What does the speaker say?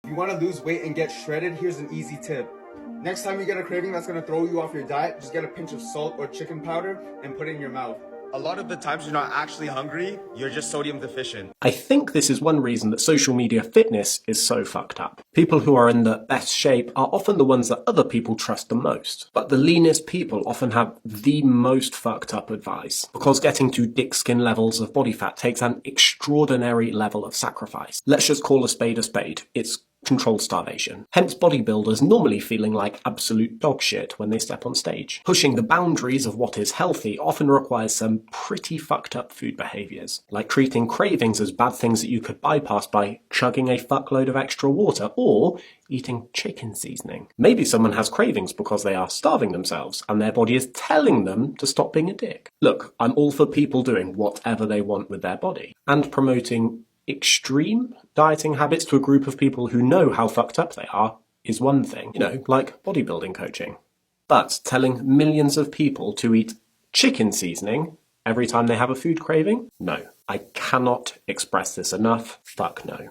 If you want to lose weight and get shredded, here's an easy tip. Next time you get a craving that's going to throw you off your diet, just get a pinch of salt or chicken powder and put it in your mouth. A lot of the times you're not actually hungry, you're just sodium deficient. I think this is one reason that social media fitness is so fucked up. People who are in the best shape are often the ones that other people trust the most. But the leanest people often have the most fucked up advice, because getting to dick skin levels of body fat takes an extraordinary level of sacrifice. Let's just call a spade a spade. It's controlled starvation. Hence bodybuilders normally feeling like absolute dog shit when they step on stage. Pushing the boundaries of what is healthy often requires some pretty fucked up food behaviours, like treating cravings as bad things that you could bypass by chugging a fuckload of extra water or eating chicken seasoning. Maybe someone has cravings because they are starving themselves and their body is telling them to stop being a dick. Look, I'm all for people doing whatever they want with their body and promoting extreme dieting habits to a group of people who know how fucked up they are is one thing, like bodybuilding coaching. But telling millions of people to eat chicken seasoning every time they have a food craving? No. I cannot express this enough. Fuck no.